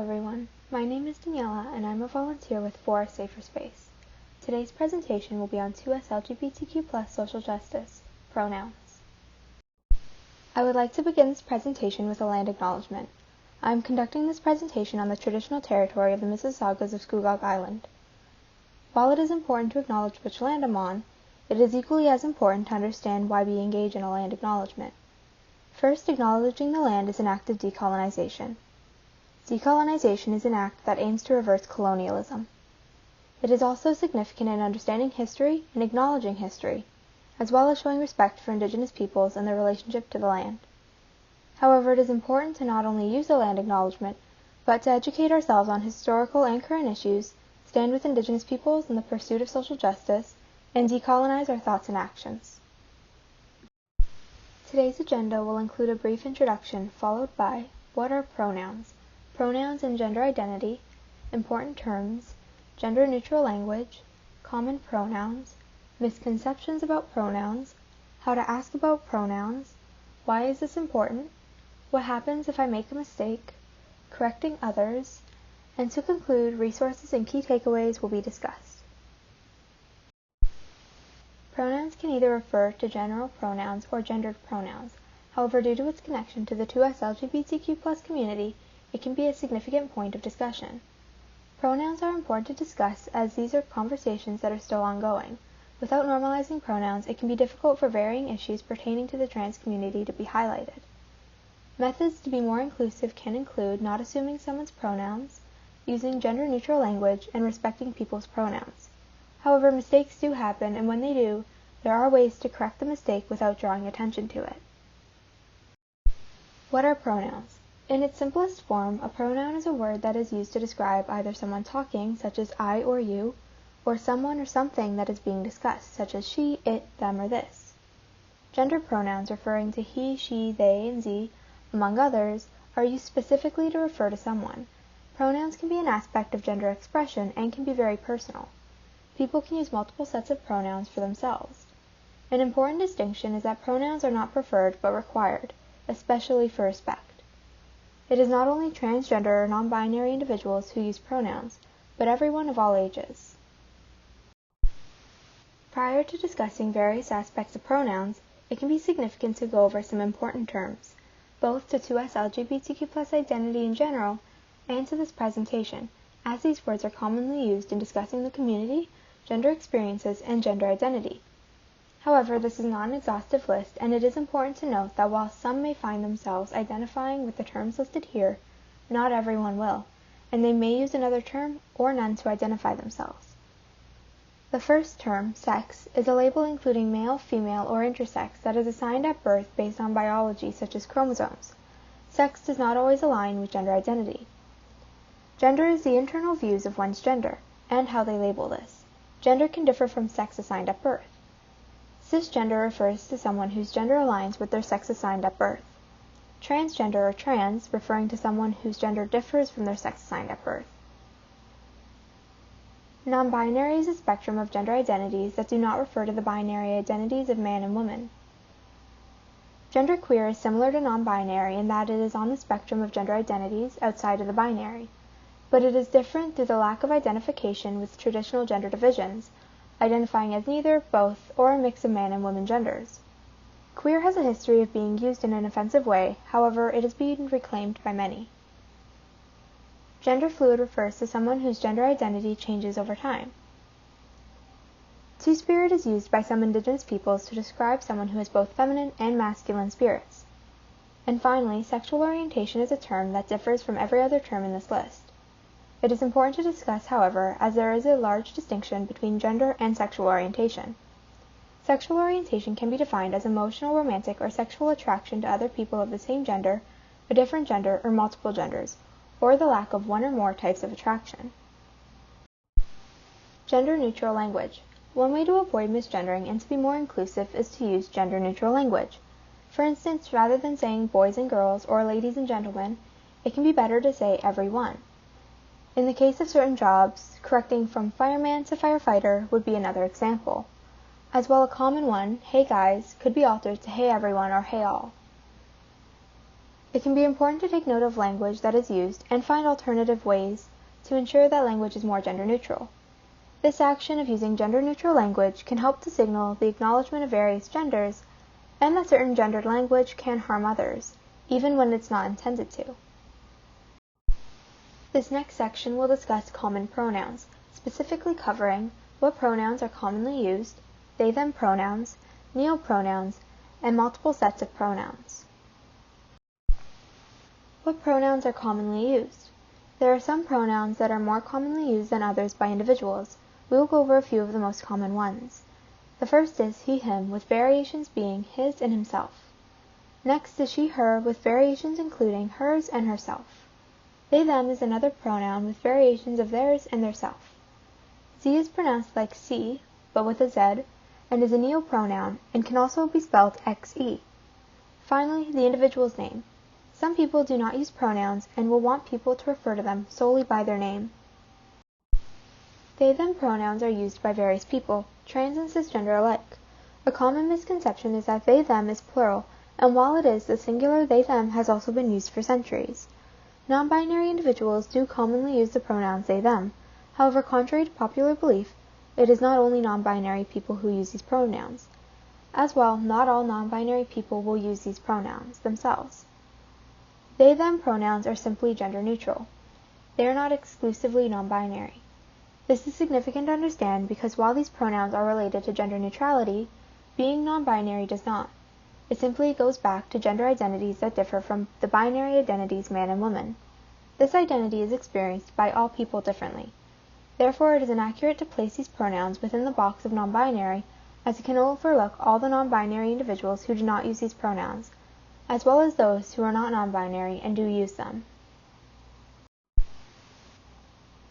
everyone, my name is Daniela and I'm a volunteer with For a Safer Space. Today's presentation will be on 2SLGBTQ+ social justice, pronouns. I would like to begin this presentation with a land acknowledgement. I am conducting this presentation on the traditional territory of the Mississaugas of Scugog Island. While it is important to acknowledge which land I'm on, it is equally as important to understand why we engage in a land acknowledgement. First, acknowledging the land is an act of decolonization. Decolonization is an act that aims to reverse colonialism. It is also significant in understanding history and acknowledging history, as well as showing respect for indigenous peoples and their relationship to the land. However, it is important to not only use a land acknowledgement, but to educate ourselves on historical and current issues, stand with indigenous peoples in the pursuit of social justice, and decolonize our thoughts and actions. Today's agenda will include a brief introduction followed by what are pronouns, pronouns and gender identity, important terms, gender-neutral language, common pronouns, misconceptions about pronouns, how to ask about pronouns, why is this important, what happens if I make a mistake, correcting others, and to conclude, resources and key takeaways will be discussed. Pronouns can either refer to general pronouns or gendered pronouns. However, due to its connection to the 2SLGBTQ+ community, it can be a significant point of discussion. Pronouns are important to discuss as these are conversations that are still ongoing. Without normalizing pronouns, it can be difficult for varying issues pertaining to the trans community to be highlighted. Methods to be more inclusive can include not assuming someone's pronouns, using gender-neutral language, and respecting people's pronouns. However, mistakes do happen, and when they do, there are ways to correct the mistake without drawing attention to it. What are pronouns? In its simplest form, a pronoun is a word that is used to describe either someone talking, such as I or you, or someone or something that is being discussed, such as she, it, them, or this. Gender pronouns referring to he, she, they, and ze, among others, are used specifically to refer to someone. Pronouns can be an aspect of gender expression and can be very personal. People can use multiple sets of pronouns for themselves. An important distinction is that pronouns are not preferred but required, especially for respect. It is not only transgender or non-binary individuals who use pronouns, but everyone of all ages. Prior to discussing various aspects of pronouns, it can be significant to go over some important terms, both to 2SLGBTQ+ identity in general and to this presentation, as these words are commonly used in discussing the community, gender experiences, and gender identity. However, this is not an exhaustive list, and it is important to note that while some may find themselves identifying with the terms listed here, not everyone will, and they may use another term or none to identify themselves. The first term, sex, is a label including male, female, or intersex that is assigned at birth based on biology such as chromosomes. Sex does not always align with gender identity. Gender is the internal views of one's gender, and how they label this. Gender can differ from sex assigned at birth. Cisgender refers to someone whose gender aligns with their sex assigned at birth. Transgender or trans, referring to someone whose gender differs from their sex assigned at birth. Non-binary is a spectrum of gender identities that do not refer to the binary identities of man and woman. Genderqueer is similar to non-binary in that it is on the spectrum of gender identities outside of the binary, but it is different through the lack of identification with traditional gender divisions, identifying as neither, both, or a mix of man and woman genders. Queer has a history of being used in an offensive way, however, it is being reclaimed by many. Gender fluid refers to someone whose gender identity changes over time. Two-spirit is used by some indigenous peoples to describe someone who has both feminine and masculine spirits. And finally, sexual orientation is a term that differs from every other term in this list. It is important to discuss, however, as there is a large distinction between gender and sexual orientation. Sexual orientation can be defined as emotional, romantic, or sexual attraction to other people of the same gender, a different gender, or multiple genders, or the lack of one or more types of attraction. Gender-neutral language. One way to avoid misgendering and to be more inclusive is to use gender-neutral language. For instance, rather than saying boys and girls or ladies and gentlemen, it can be better to say everyone. In the case of certain jobs, correcting from fireman to firefighter would be another example. As well, a common one, hey guys, could be altered to hey everyone or hey all. It can be important to take note of language that is used and find alternative ways to ensure that language is more gender neutral. This action of using gender neutral language can help to signal the acknowledgement of various genders and that certain gendered language can harm others, even when it's not intended to. This next section will discuss common pronouns, specifically covering what pronouns are commonly used, they/them pronouns, neopronouns, and multiple sets of pronouns. What pronouns are commonly used? There are some pronouns that are more commonly used than others by individuals. We will go over a few of the most common ones. The first is he/him, with variations being his and himself. Next is she/her, with variations including hers and herself. They/them is another pronoun with variations of theirs and theirself. Z is pronounced like C, but with a Z, and is a neopronoun, and can also be spelled XE. Finally, the individual's name. Some people do not use pronouns and will want people to refer to them solely by their name. They/them pronouns are used by various people, trans and cisgender alike. A common misconception is that they/them is plural, and while it is, the singular they/them has also been used for centuries. Non-binary individuals do commonly use the pronouns they/them. However, contrary to popular belief, it is not only non-binary people who use these pronouns. As well, not all non-binary people will use these pronouns themselves. They/them pronouns are simply gender neutral. They are not exclusively non-binary. This is significant to understand because while these pronouns are related to gender neutrality, being non-binary does not. It simply goes back to gender identities that differ from the binary identities man and woman. This identity is experienced by all people differently. Therefore, it is inaccurate to place these pronouns within the box of non-binary, as it can overlook all the non-binary individuals who do not use these pronouns, as well as those who are not non-binary and do use them.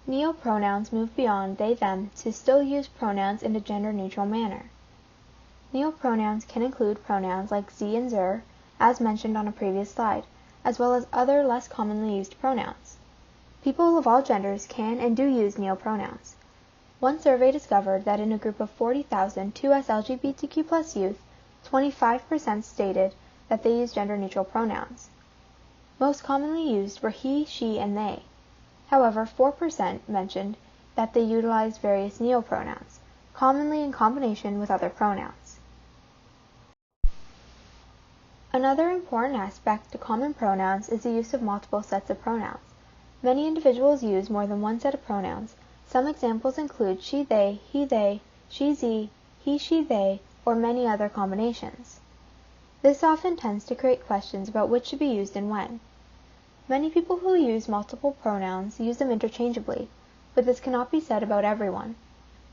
Neopronouns move beyond they/them to still use pronouns in a gender-neutral manner. Neopronouns can include pronouns like sie and zur, as mentioned on a previous slide, as well as other less commonly used pronouns. People of all genders can and do use neopronouns. One survey discovered that in a group of 40,000 2SLGBTQ+ youth, 25% stated that they use gender-neutral pronouns. Most commonly used were he, she, and they. However, 4% mentioned that they utilized various neopronouns, commonly in combination with other pronouns. Another important aspect to common pronouns is the use of multiple sets of pronouns. Many individuals use more than one set of pronouns. Some examples include she/they, he/they, she/ze, he/she/they, or many other combinations. This often tends to create questions about which should be used and when. Many people who use multiple pronouns use them interchangeably, but this cannot be said about everyone.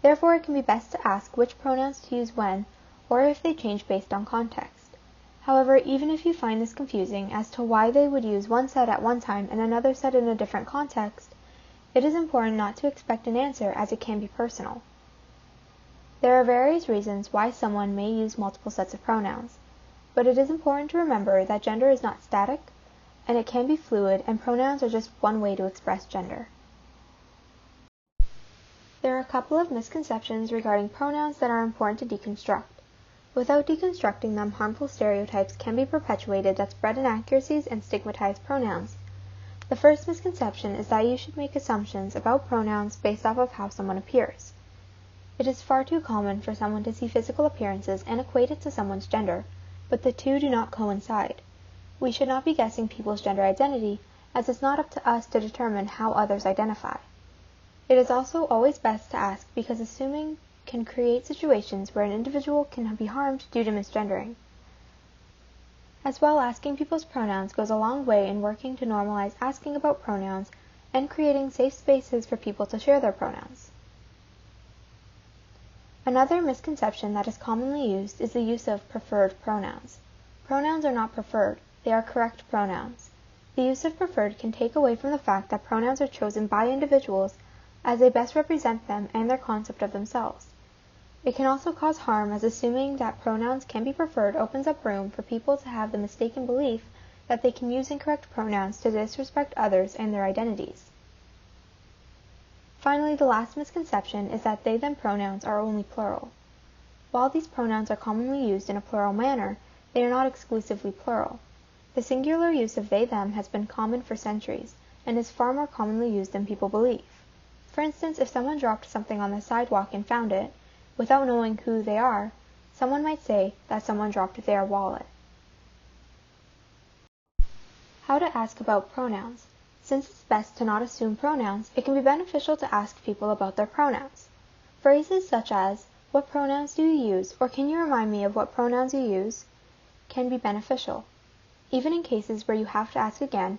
Therefore, it can be best to ask which pronouns to use when, or if they change based on context. However, even if you find this confusing as to why they would use one set at one time and another set in a different context, it is important not to expect an answer as it can be personal. There are various reasons why someone may use multiple sets of pronouns, but it is important to remember that gender is not static, and it can be fluid, and pronouns are just one way to express gender. There are a couple of misconceptions regarding pronouns that are important to deconstruct. Without deconstructing them, harmful stereotypes can be perpetuated that spread inaccuracies and stigmatize pronouns. The first misconception is that you should make assumptions about pronouns based off of how someone appears. It is far too common for someone to see physical appearances and equate it to someone's gender, but the two do not coincide. We should not be guessing people's gender identity, as it's not up to us to determine how others identify. It is also always best to ask because assuming can create situations where an individual can be harmed due to misgendering. As well, asking people's pronouns goes a long way in working to normalize asking about pronouns and creating safe spaces for people to share their pronouns. Another misconception that is commonly used is the use of preferred pronouns. Pronouns are not preferred, they are correct pronouns. The use of preferred can take away from the fact that pronouns are chosen by individuals as they best represent them and their concept of themselves. It can also cause harm, as assuming that pronouns can be preferred opens up room for people to have the mistaken belief that they can use incorrect pronouns to disrespect others and their identities. Finally, the last misconception is that they/them pronouns are only plural. While these pronouns are commonly used in a plural manner, they are not exclusively plural. The singular use of they/them has been common for centuries, and is far more commonly used than people believe. For instance, if someone dropped something on the sidewalk and found it, without knowing who they are, someone might say that someone dropped their wallet. How to ask about pronouns. Since it's best to not assume pronouns, it can be beneficial to ask people about their pronouns. Phrases such as, "What pronouns do you use?" or "Can you remind me of what pronouns you use?" can be beneficial. Even in cases where you have to ask again,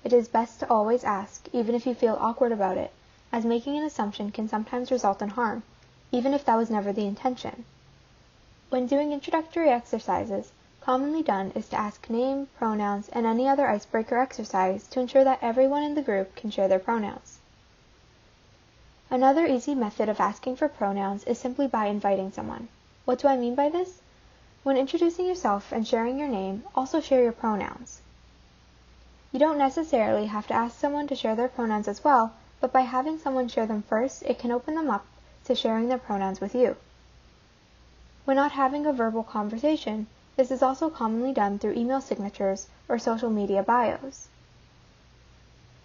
it is best to always ask, even if you feel awkward about it, as making an assumption can sometimes result in harm, even if that was never the intention. When doing introductory exercises, commonly done is to ask name, pronouns, and any other icebreaker exercise to ensure that everyone in the group can share their pronouns. Another easy method of asking for pronouns is simply by inviting someone. What do I mean by this? When introducing yourself and sharing your name, also share your pronouns. You don't necessarily have to ask someone to share their pronouns as well, but by having someone share them first, it can open them up to sharing their pronouns with you. When not having a verbal conversation, this is also commonly done through email signatures or social media bios.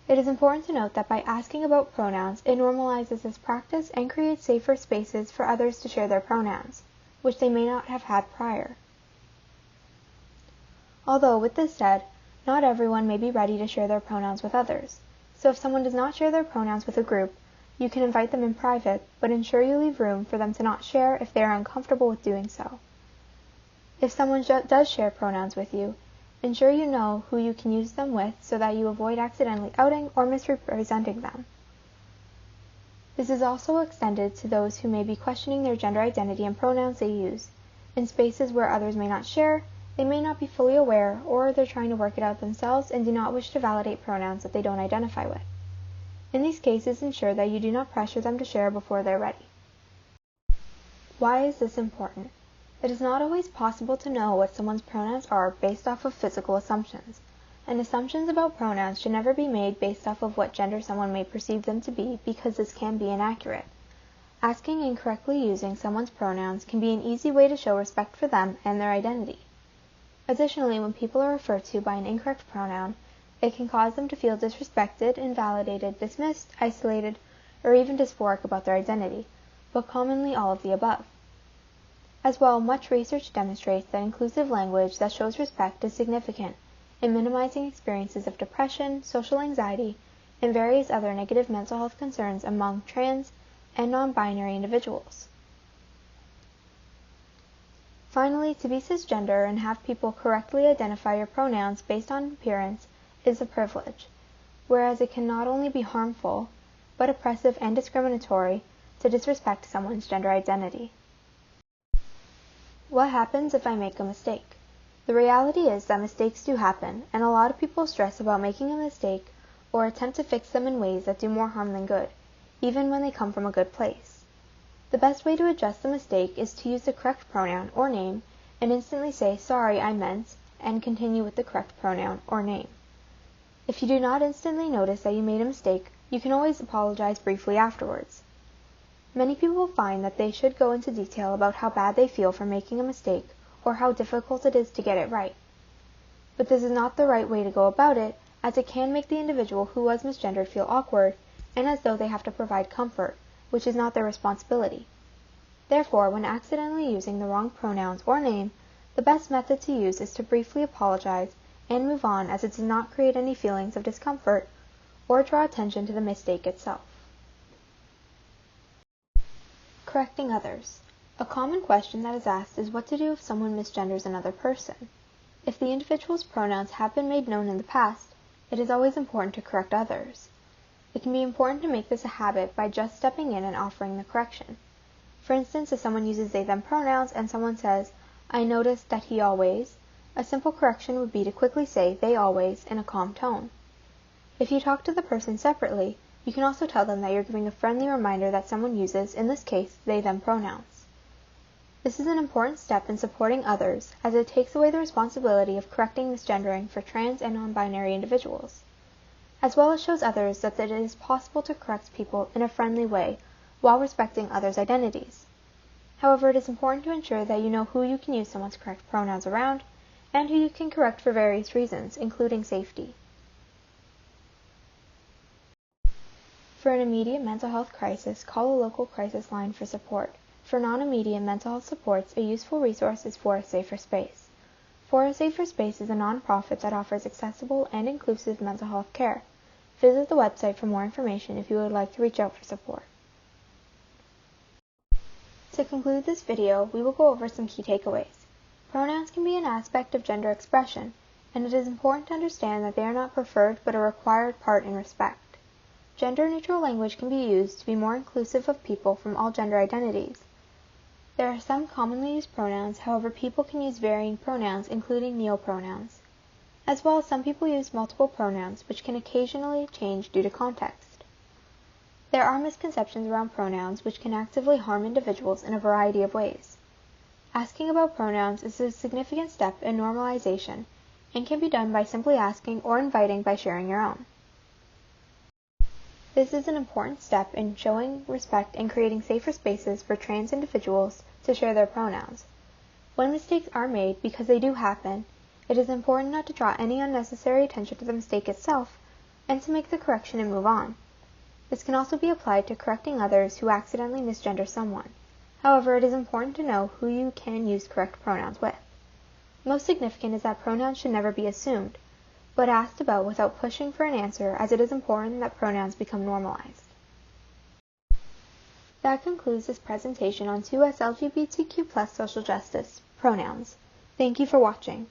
It is important to note that by asking about pronouns, it normalizes this practice and creates safer spaces for others to share their pronouns, which they may not have had prior. Although, with this said, not everyone may be ready to share their pronouns with others, so if someone does not share their pronouns with a group, you can invite them in private, but ensure you leave room for them to not share if they are uncomfortable with doing so. If someone does share pronouns with you, ensure you know who you can use them with so that you avoid accidentally outing or misrepresenting them. This is also extended to those who may be questioning their gender identity and pronouns they use. In spaces where others may not share, they may not be fully aware, or they're trying to work it out themselves and do not wish to validate pronouns that they don't identify with. In these cases, ensure that you do not pressure them to share before they're ready. Why is this important? It is not always possible to know what someone's pronouns are based off of physical assumptions, and assumptions about pronouns should never be made based off of what gender someone may perceive them to be, because this can be inaccurate. Asking and correctly using someone's pronouns can be an easy way to show respect for them and their identity. Additionally, when people are referred to by an incorrect pronoun, it can cause them to feel disrespected, invalidated, dismissed, isolated, or even dysphoric about their identity, but commonly all of the above. As well, much research demonstrates that inclusive language that shows respect is significant in minimizing experiences of depression, social anxiety, and various other negative mental health concerns among trans and non-binary individuals. Finally, to be cisgender and have people correctly identify your pronouns based on appearance is a privilege, whereas it can not only be harmful, but oppressive and discriminatory to disrespect someone's gender identity. What happens if I make a mistake? The reality is that mistakes do happen, and a lot of people stress about making a mistake or attempt to fix them in ways that do more harm than good, even when they come from a good place. The best way to adjust the mistake is to use the correct pronoun or name and instantly say, "Sorry, I meant," and continue with the correct pronoun or name. If you do not instantly notice that you made a mistake, you can always apologize briefly afterwards. Many people find that they should go into detail about how bad they feel for making a mistake or how difficult it is to get it right. But this is not the right way to go about it, as it can make the individual who was misgendered feel awkward and as though they have to provide comfort, which is not their responsibility. Therefore, when accidentally using the wrong pronouns or name, the best method to use is to briefly apologize and move on, as it does not create any feelings of discomfort or draw attention to the mistake itself. Correcting others. A common question that is asked is what to do if someone misgenders another person. If the individual's pronouns have been made known in the past, it is always important to correct others. It can be important to make this a habit by just stepping in and offering the correction. For instance, if someone uses they/them pronouns and someone says, "I noticed that he always," a simple correction would be to quickly say "they always" in a calm tone. If you talk to the person separately, you can also tell them that you're giving a friendly reminder that someone uses, in this case, they/them pronouns. This is an important step in supporting others, as it takes away the responsibility of correcting misgendering for trans and non-binary individuals, as well as shows others that it is possible to correct people in a friendly way while respecting others' identities. However, it is important to ensure that you know who you can use someone's correct pronouns around, and who you can correct for various reasons, including safety. For an immediate mental health crisis, call a local crisis line for support. For non-immediate mental health supports, a useful resource is For a Safer Space. For a Safer Space is a nonprofit that offers accessible and inclusive mental health care. Visit the website for more information if you would like to reach out for support. To conclude this video, we will go over some key takeaways. Pronouns can be an aspect of gender expression, and it is important to understand that they are not preferred but a required part in respect. Gender-neutral language can be used to be more inclusive of people from all gender identities. There are some commonly used pronouns, however people can use varying pronouns, including neopronouns. As well as some people use multiple pronouns, which can occasionally change due to context. There are misconceptions around pronouns which can actively harm individuals in a variety of ways. Asking about pronouns is a significant step in normalization and can be done by simply asking or inviting by sharing your own. This is an important step in showing respect and creating safer spaces for trans individuals to share their pronouns. When mistakes are made, because they do happen, it is important not to draw any unnecessary attention to the mistake itself and to make the correction and move on. This can also be applied to correcting others who accidentally misgender someone. However, it is important to know who you can use correct pronouns with. Most significant is that pronouns should never be assumed, but asked about without pushing for an answer, as it is important that pronouns become normalized. That concludes this presentation on 2SLGBTQ+ social justice, pronouns. Thank you for watching.